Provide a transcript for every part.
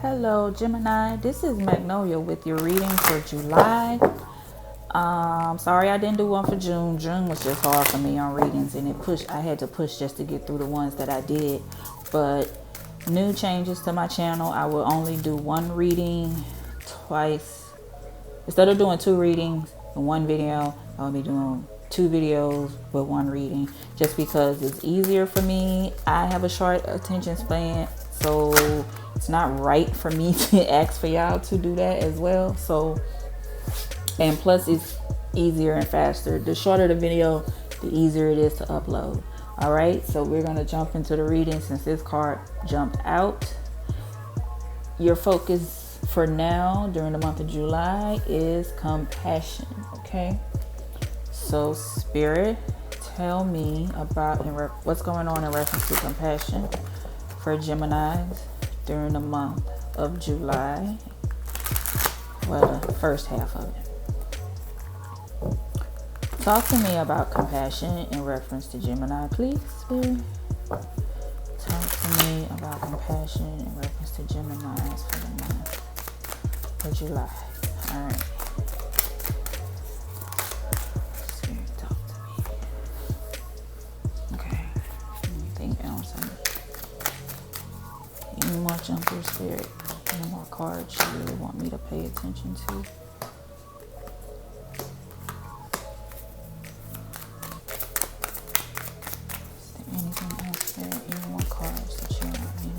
Hello Gemini, this is Magnolia with your reading for July. Sorry I didn't do one for June. June was just hard for me on readings, and I had to push just to get through the ones that I did. But new changes to my channel, I will only do one reading twice. Instead of doing two readings in one video, I'll be doing two videos with one reading, just because it's easier for me. I have a short attention span, so it's not right for me to ask for y'all to do that as well. So, and plus it's easier and faster. The shorter the video, the easier it is to upload. All right, so we're going to jump into the reading since this card jumped out. Your focus for now during the month of July is compassion. Okay, so Spirit, tell me about what's going on in reference to compassion for Geminis during the month of July. Well, the first half of it. Talk to me about compassion in reference to Gemini, please, Spirit. Talk to me about compassion in reference to Geminis for the month of July. All right. Spirit, talk to me. Okay. Anything else? Any more jumpers, Spirit? Any more cards you really want me to pay attention to? Anything else there? Any more cards that you want me to?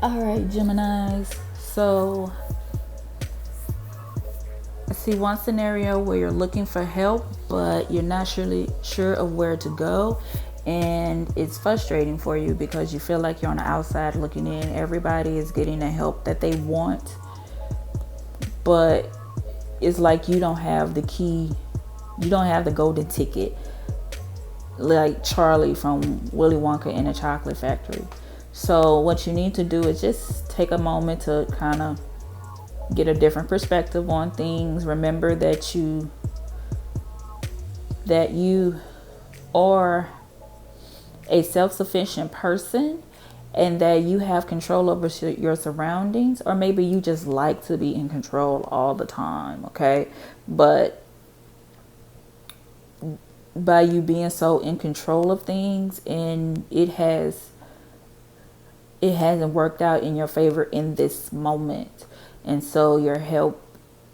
All right, Geminis. So I see one scenario where you're looking for help, but you're not sure of where to go, and it's frustrating for you because you feel like you're on the outside looking in. Everybody is getting the help that they want, but it's like you don't have the key, you don't have the golden ticket, like Charlie from Willy Wonka and the Chocolate Factory. So what you need to do is just take a moment to kind of get a different perspective on things. Remember that you are a self-sufficient person, and that you have control over your surroundings, or maybe you just like to be in control all the time. Okay, but by you being so in control of things, and it hasn't worked out in your favor in this moment. And so your help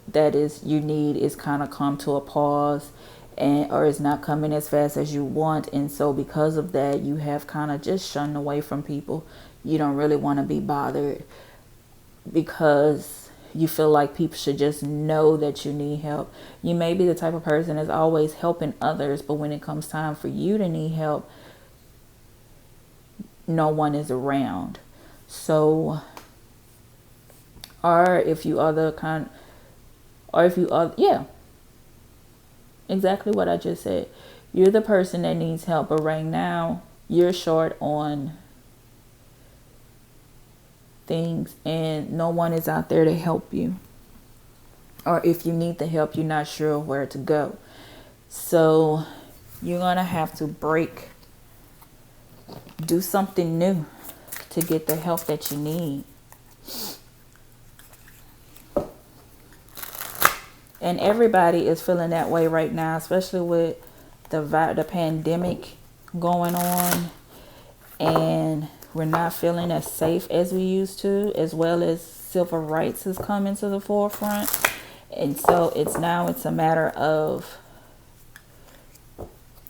that is you need is kind of come to a pause, or is not coming as fast as you want. And so because of that, you have kind of just shunned away from people. You don't really want to be bothered because you feel like people should just know that you need help. You may be the type of person that's always helping others, but when it comes time for you to need help, no one is around. So, yeah, exactly what I just said. You're the person that needs help, but right now you're short on things and no one is out there to help you. Or if you need the help, you're not sure where to go. So you're going to have to do something new to get the help that you need. And everybody is feeling that way right now, especially with the pandemic going on, and we're not feeling as safe as we used to, as well as civil rights has come into the forefront. And so it's a matter of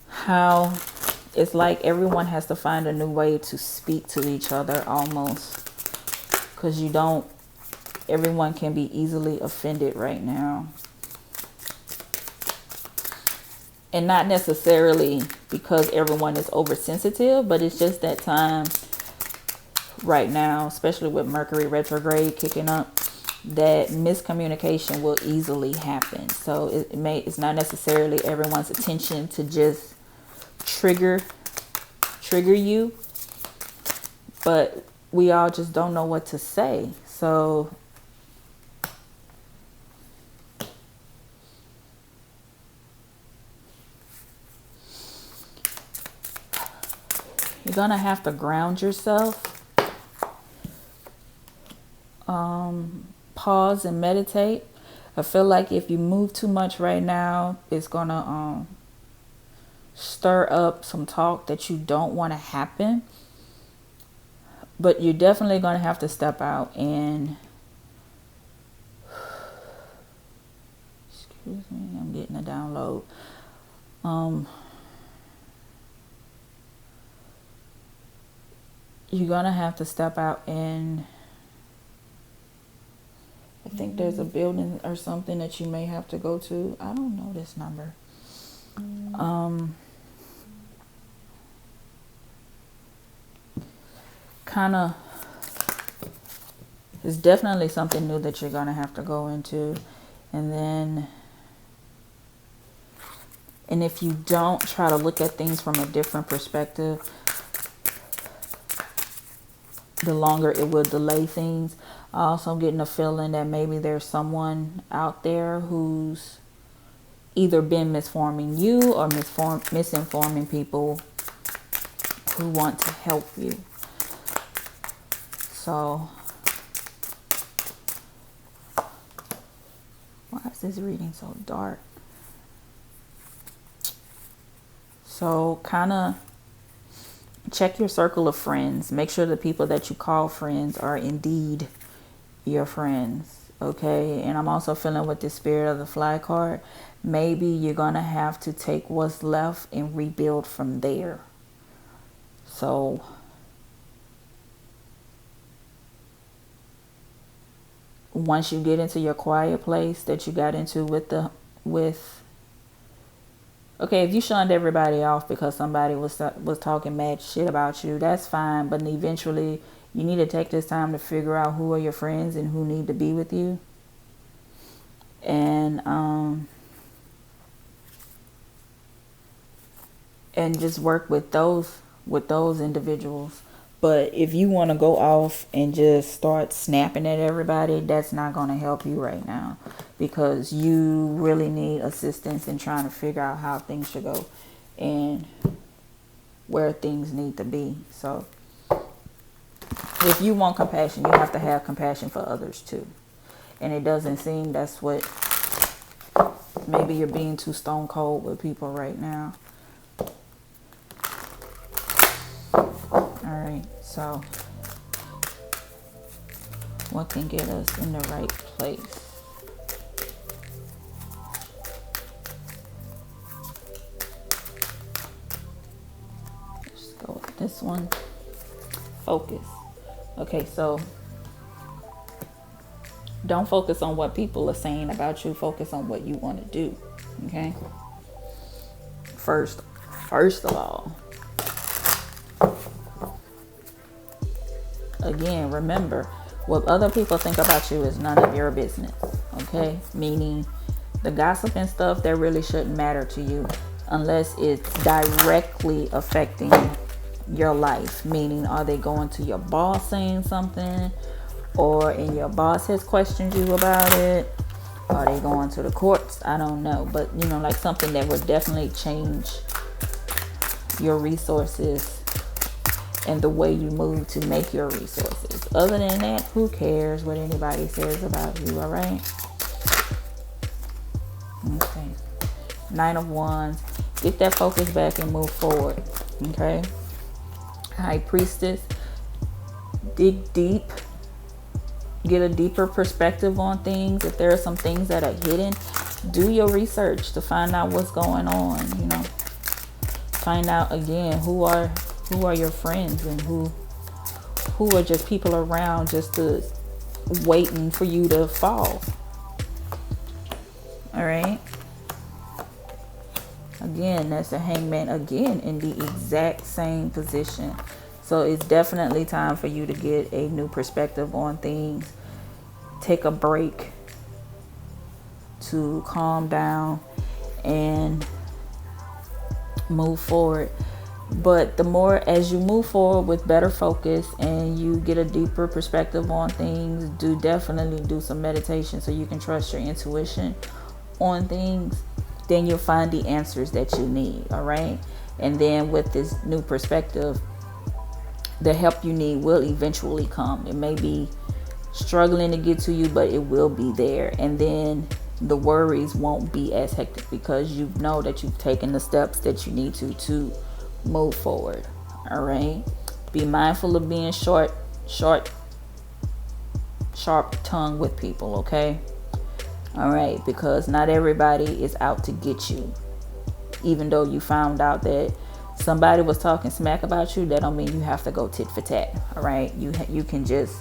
how it's like everyone has to find a new way to speak to each other, almost, because everyone can be easily offended right now. And not necessarily because everyone is oversensitive, but it's just that time right now, especially with Mercury retrograde kicking up, that miscommunication will easily happen. So it's not necessarily everyone's attention to just trigger you, but we all just don't know what to say. So you're gonna have to ground yourself, pause and meditate. I feel like if you move too much right now, it's gonna stir up some talk that you don't want to happen. But you're definitely gonna have to step out and, excuse me, I'm getting a download. You're gonna have to step out and, I think there's a building or something that you may have to go to. I don't know this number. Kind of, it's definitely something new that you're gonna have to go into. And if you don't try to look at things from a different perspective, the longer it will delay things. Also getting a feeling that maybe there's someone out there who's either been misforming you or misinforming people who want to help you. So why is this reading so dark? So kind of check your circle of friends. Make sure the people that you call friends are indeed your friends. Okay. And I'm also feeling with the Spirit of the Fly card, maybe you're gonna have to take what's left and rebuild from there. So once you get into your quiet place that you got into okay, if you shunned everybody off because somebody was talking mad shit about you, that's fine. But eventually you need to take this time to figure out who are your friends and who need to be with you. And just work with those individuals. But if you want to go off and just start snapping at everybody, that's not going to help you right now, because you really need assistance in trying to figure out how things should go and where things need to be. So if you want compassion, you have to have compassion for others too. And it doesn't seem that's what, maybe you're being too stone cold with people right now. Alright, so what can get us in the right place? Let's go with this one. Focus. Okay, so don't focus on what people are saying about you. Focus on what you want to do. Okay? First of all, again, remember, what other people think about you is none of your business. Okay? Meaning the gossip and stuff, that really shouldn't matter to you unless it's directly affecting your life. Meaning, are they going to your boss saying something, or and your boss has questioned you about it? Are they going to the courts? I don't know. But, you know, like something that would definitely change your resources and the way you move to make your resources. Other than that, who cares what anybody says about you, all right? Okay. Nine of Wands. Get that focus back and move forward, okay? High Priestess. Dig deep. Get a deeper perspective on things. If there are some things that are hidden, do your research to find out what's going on, you know. Find out, again, who are your friends and who are just people around just to waiting for you to fall. All right. Again, that's the Hangman, again in the exact same position. So it's definitely time for you to get a new perspective on things. take a break to calm down and move forward. But the more as you move forward with better focus and you get a deeper perspective on things, definitely do some meditation so you can trust your intuition on things. Then you'll find the answers that you need. All right. And then with this new perspective, the help you need will eventually come. It may be struggling to get to you, but it will be there. And then the worries won't be as hectic because you know that you've taken the steps that you need to move forward. All right. Be mindful of being sharp tongue with people. Okay. All right. Because not everybody is out to get you. Even though you found out that somebody was talking smack about you, that don't mean you have to go tit for tat. All right. You can just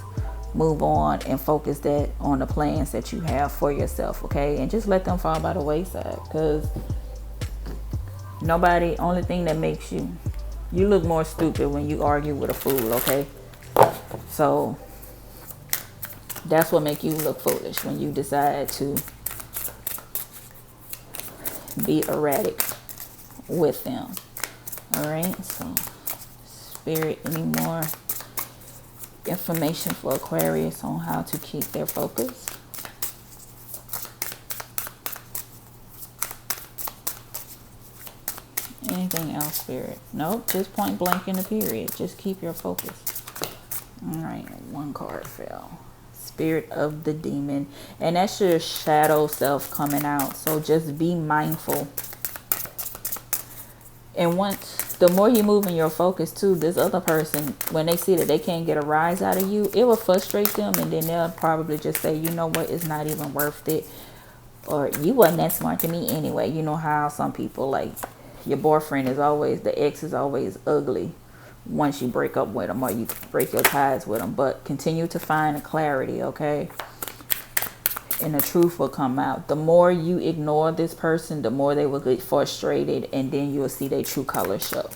move on and focus that on the plans that you have for yourself. Okay. And just let them fall by the wayside, because only thing that makes you look more stupid when you argue with a fool. Okay. So that's what make you look foolish, when you decide to be erratic with them. All right. So Spirit, any more information for Aquarius on how to keep their focus? Anything else, Spirit? Nope, just point blank in the period. Just keep your focus. All right, one card fell. Spirit of the Demon. And that's your shadow self coming out. So just be mindful. And the more you move in your focus too, this other person, when they see that they can't get a rise out of you, it will frustrate them. And then they'll probably just say, you know what, it's not even worth it. Or you wasn't that smart to me anyway. You know how some people, like, your boyfriend is always, the ex is always ugly once you break up with them or you break your ties with them. But continue to find clarity, okay? And the truth will come out. The more you ignore this person, the more they will get frustrated, and then you'll see their true color show.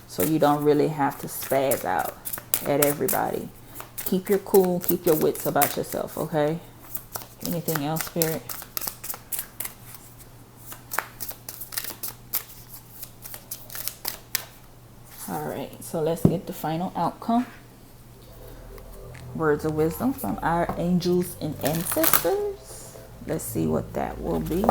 So you don't really have to spaz out at everybody. Keep your cool, keep your wits about yourself, okay? Anything else, Spirit? All right, so let's get the final outcome. Words of wisdom from our angels and ancestors. Let's see what that will be.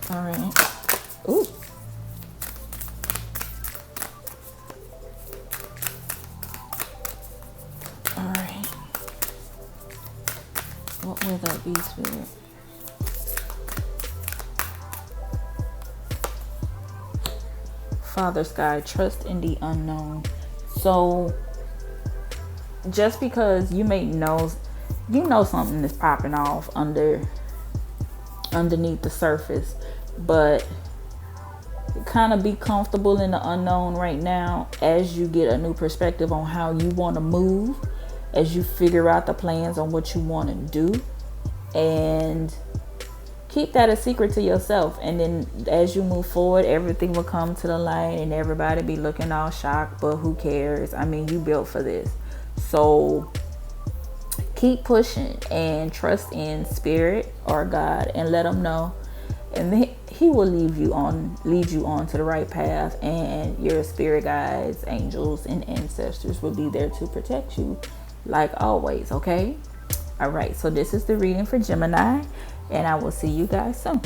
All right. Ooh. All right. What will that be, Spirit? Father Sky, trust in the unknown. So just because you may know, something is popping off underneath the surface, but kind of be comfortable in the unknown right now as you get a new perspective on how you want to move, as you figure out the plans on what you want to do, and keep that a secret to yourself. And then as you move forward, everything will come to the light and everybody be looking all shocked, but who cares? I mean, you built for this. So keep pushing and trust in Spirit or God and let them know. And he will lead you on to the right path, and your spirit guides, angels, and ancestors will be there to protect you like always, okay? All right, so this is the reading for Gemini, and I will see you guys soon.